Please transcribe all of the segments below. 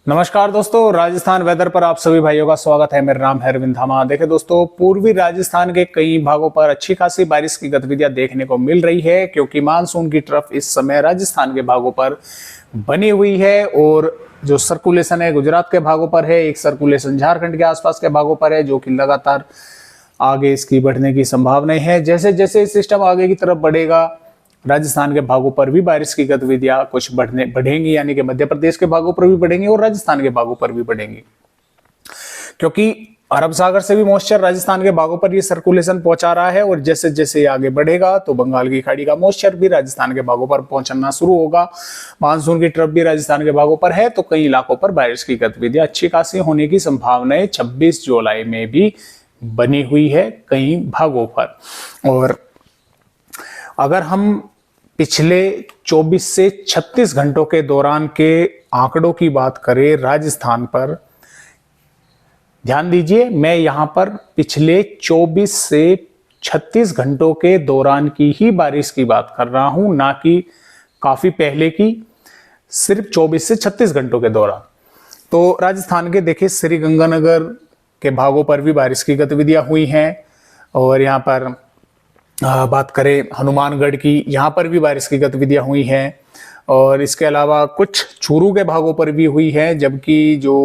नमस्कार दोस्तों, राजस्थान वेदर पर आप सभी भाइयों का स्वागत है। मेरा नाम है अरविंद धामा। देखिए दोस्तों, पूर्वी राजस्थान के कई भागों पर अच्छी खासी बारिश की गतिविधियां देखने को मिल रही है, क्योंकि मानसून की ट्रफ इस समय राजस्थान के भागों पर बनी हुई है और जो सर्कुलेशन है गुजरात के भागों पर है, एक सर्कुलेशन झारखंड के आसपास के भागों पर है, जो कि लगातार आगे इसकी बढ़ने की संभावनाएं है। जैसे जैसे सिस्टम आगे की तरफ बढ़ेगा, राजस्थान के भागों पर भी बारिश की गतिविधियां कुछ बढ़ेंगी, यानी कि मध्य प्रदेश के भागों पर भी बढ़ेंगी और राजस्थान के भागों पर भी बढ़ेंगी, क्योंकि अरब सागर से भी मॉइस्चर राजस्थान के भागों पर ये सर्कुलेशन पहुंचा रहा है। और जैसे जैसे आगे बढ़ेगा तो बंगाल की खाड़ी का मॉइस्चर भी राजस्थान के भागों पर पहुंचना शुरू होगा। मानसून की ट्रफ भी राजस्थान के भागों पर है, तो कई इलाकों पर बारिश की गतिविधियां अच्छी खासी होने की संभावनाएं 26 जुलाई में भी बनी हुई है कई भागों पर। और अगर हम पिछले 24 से 36 घंटों के दौरान के आंकड़ों की बात करें राजस्थान पर, ध्यान दीजिए, मैं यहां पर पिछले 24 से 36 घंटों के दौरान की ही बारिश की बात कर रहा हूं, ना कि काफी पहले की, सिर्फ 24 से 36 घंटों के दौरान। तो राजस्थान के देखिए श्रीगंगानगर के भागों पर भी बारिश की गतिविधियां हुई हैं। और यहाँ पर बात करें हनुमानगढ़ की, यहाँ पर भी बारिश की गतिविधियां हुई हैं। और इसके अलावा कुछ चूरू के भागों पर भी हुई है, जबकि जो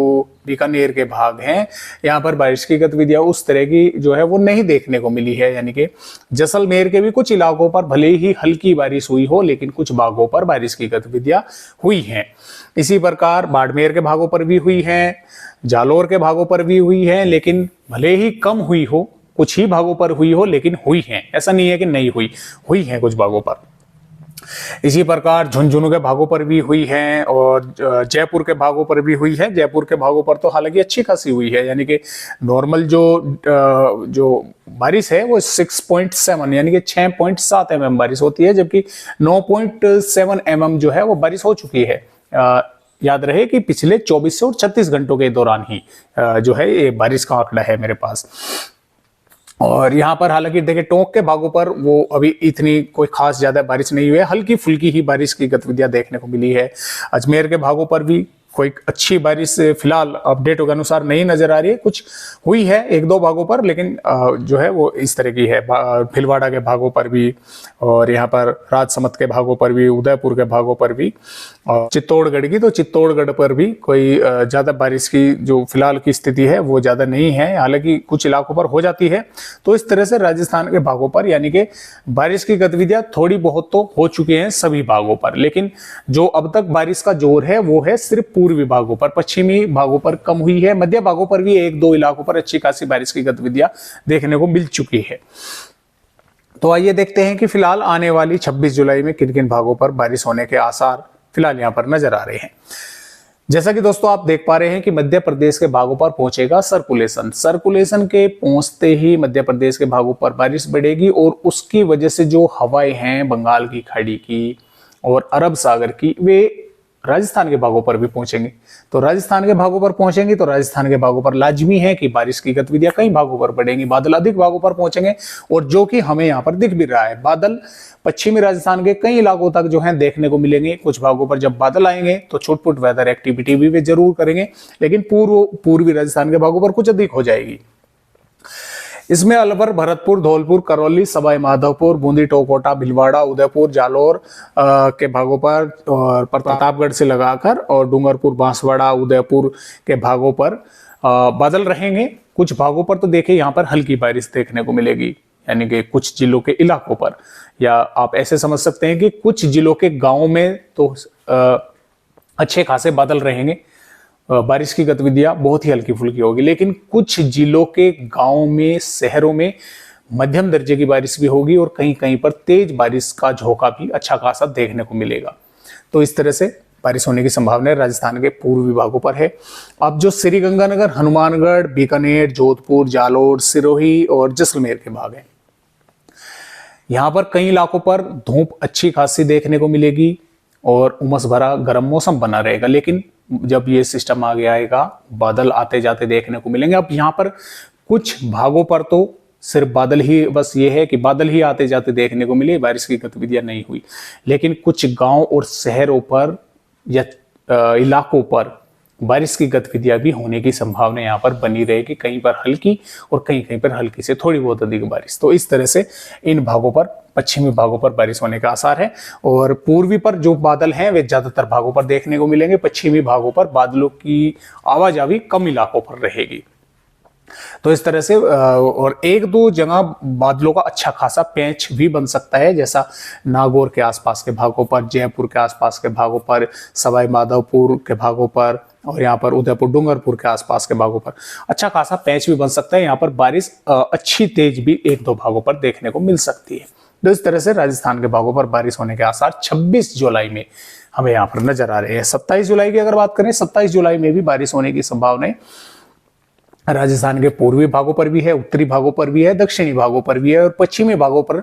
बीकानेर के भाग हैं यहाँ पर बारिश की गतिविधियां उस तरह की जो है वो नहीं देखने को मिली है। यानी कि जैसलमेर के भी कुछ इलाकों पर भले ही हल्की बारिश हुई हो, लेकिन कुछ भागों पर बारिश की गतिविधियां हुई हैं। इसी प्रकार बाड़मेर के भागों पर भी हुई है, जालोर के भागों पर भी हुई है, लेकिन भले ही कम हुई हो, कुछ ही भागों पर हुई हो, लेकिन हुई है। ऐसा नहीं है कि नहीं हुई है कुछ भागों पर। इसी प्रकार झुंझुनू के भागों पर भी हुई है और जयपुर के भागों पर भी हुई है। जयपुर के भागों पर तो हालांकि अच्छी खासी हुई है, यानी कि नॉर्मल जो बारिश है वो 6.7 यानी कि 6.7 mm बारिश होती है, जबकि 9.7 mm जो है वो बारिश हो चुकी है। याद रहे कि पिछले 24 और 36 घंटों के दौरान ही जो है ये बारिश का आंकड़ा है मेरे पास। और यहाँ पर हालांकि देखिए टोंक के भागों पर वो अभी इतनी कोई खास ज्यादा बारिश नहीं हुई है, हल्की फुल्की ही बारिश की गतिविधियां देखने को मिली है। अजमेर के भागों पर भी कोई अच्छी बारिश फिलहाल अपडेटों के अनुसार नहीं नजर आ रही है। कुछ हुई है एक दो भागों पर, लेकिन जो है वो इस तरह की है। भीलवाड़ा के भागों पर भी, और यहाँ पर राजसमंद के भागों पर भी, उदयपुर के भागों पर भी, और चित्तौड़गढ़ की, तो चित्तौड़गढ़ पर भी कोई ज्यादा बारिश की जो फिलहाल की स्थिति है वो ज्यादा नहीं है, हालांकि कुछ इलाकों पर हो जाती है। तो इस तरह से राजस्थान के भागों पर यानी कि बारिश की गतिविधियां थोड़ी बहुत तो हो चुकी हैं सभी भागों पर, लेकिन जो अब तक बारिश का जोर है वो है सिर्फ पूर्वी भागों पर। पश्चिमी भागों पर कम हुई है, मध्य भागों पर भी एक दो इलाकों पर अच्छी खासी बारिश की गतिविधियां देखने को मिल चुकी है। तो आइए देखते हैं कि फिलहाल आने वाली 26 जुलाई में किन किन भागों पर बारिश होने के आसार फिलहाल यहां पर नजर आ रहे हैं। जैसा कि दोस्तों आप देख पा रहे हैं कि मध्य प्रदेश के भागों पर पहुंचेगा सर्कुलेशन के पहुंचते ही मध्य प्रदेश के भागों पर बारिश बढ़ेगी, और उसकी वजह से जो हवाएं हैं बंगाल की खाड़ी की और अरब सागर की, वे राजस्थान के भागों पर भी पहुंचेंगे। तो राजस्थान के भागों पर पहुंचेंगे तो राजस्थान के भागों पर लाजमी है कि बारिश की गतिविधियां कई भागों पर बढ़ेंगी, बादल अधिक भागों पर पहुंचेंगे, और जो कि हमें यहाँ पर दिख भी रहा है। बादल पश्चिमी राजस्थान के कई इलाकों तक जो है देखने को मिलेंगे। कुछ भागों पर जब बादल आएंगे तो छुटपुट वेदर एक्टिविटी भी वे जरूर करेंगे, लेकिन पूर्वी राजस्थान के भागों पर कुछ अधिक हो जाएगी। इसमें अलवर, भरतपुर, धौलपुर, करौली, सवाई माधोपुर, बूंदी, टोकोटा, भीलवाड़ा, उदयपुर, जालोर के भागों पर, और प्रतापगढ़ से लगाकर और डूंगरपुर, बांसवाड़ा, उदयपुर के भागों पर बादल रहेंगे। कुछ भागों पर तो देखिए यहाँ पर हल्की बारिश देखने को मिलेगी, यानी कि कुछ जिलों के इलाकों पर, या आप ऐसे समझ सकते हैं कि कुछ जिलों के गांवों में तो अच्छे खासे बादल रहेंगे, बारिश की गतिविधियां बहुत ही हल्की फुल्की होगी। लेकिन कुछ जिलों के गांवों में, शहरों में मध्यम दर्जे की बारिश भी होगी, और कहीं कहीं पर तेज बारिश का झोंका भी अच्छा खासा देखने को मिलेगा। तो इस तरह से बारिश होने की संभावना राजस्थान के पूर्वी भागों पर है। अब जो श्रीगंगानगर, हनुमानगढ़, बीकानेर, जोधपुर, जालोर, सिरोही और जैसलमेर के भाग हैं, यहाँ पर कई इलाकों पर धूप अच्छी खासी देखने को मिलेगी और उमस भरा गर्म मौसम बना रहेगा। लेकिन जब ये सिस्टम आगे आएगा, बादल आते जाते देखने को मिलेंगे। अब यहाँ पर कुछ भागों पर तो सिर्फ बादल ही, बस ये है कि बादल ही आते जाते देखने को मिले, बारिश की गतिविधियां नहीं हुई। लेकिन कुछ गांव और शहरों पर या इलाकों पर बारिश की गतिविधियां भी होने की संभावना यहाँ पर बनी रहेगी, कहीं पर हल्की और कहीं कहीं पर हल्की से थोड़ी बहुत अधिक बारिश। तो इस तरह से इन भागों पर, पश्चिमी भागों पर बारिश होने का आसार है। और पूर्वी पर जो बादल हैं वे ज्यादातर भागों पर देखने को मिलेंगे, पश्चिमी भागों पर बादलों की आवाजावी कम इलाकों पर रहेगी। तो इस तरह से और एक दो जगह बादलों का अच्छा खासा पैच भी बन सकता है, जैसा नागौर के आसपास के भागों पर, जयपुर के आसपास के भागों पर, सवाई माधोपुर के भागों पर और यहाँ पर उदयपुर डूंगरपुर के आसपास के भागों पर अच्छा खासा पैच भी बन सकता है। यहाँ पर बारिश अच्छी तेज भी एक दो भागों पर देखने को मिल सकती है। तो इस तरह से राजस्थान के भागों पर बारिश होने के आसार 26 जुलाई में हमें यहाँ पर नजर आ रहे हैं। 27 जुलाई की अगर बात करें, 27 जुलाई में भी बारिश होने की संभावना राजस्थान के पूर्वी भागों पर भी है, उत्तरी भागों पर भी है, दक्षिणी भागों पर भी है और पश्चिमी भागों पर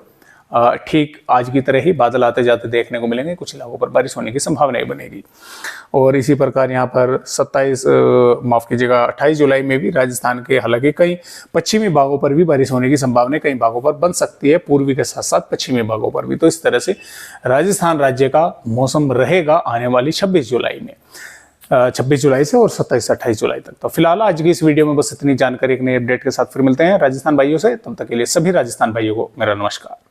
ठीक आज की तरह ही बादल आते जाते देखने को मिलेंगे। कुछ इलाकों पर बारिश होने की संभावना बनेगी। और इसी प्रकार यहाँ पर 28 जुलाई में भी राजस्थान के हालांकि कई पश्चिमी भागों पर भी बारिश होने की संभावना कई भागों पर बन सकती है, पूर्वी के साथ साथ पश्चिमी भागों पर भी। तो इस तरह से राजस्थान राज्य का मौसम रहेगा आने वाली 26 जुलाई में, 26 जुलाई से और 27 से 28 जुलाई तक। तो फिलहाल आज की इस वीडियो में बस इतनी जानकारी, एक नई अपडेट के साथ फिर मिलते हैं राजस्थान भाइयों से। तब तक के लिए सभी राजस्थान भाइयों को मेरा नमस्कार।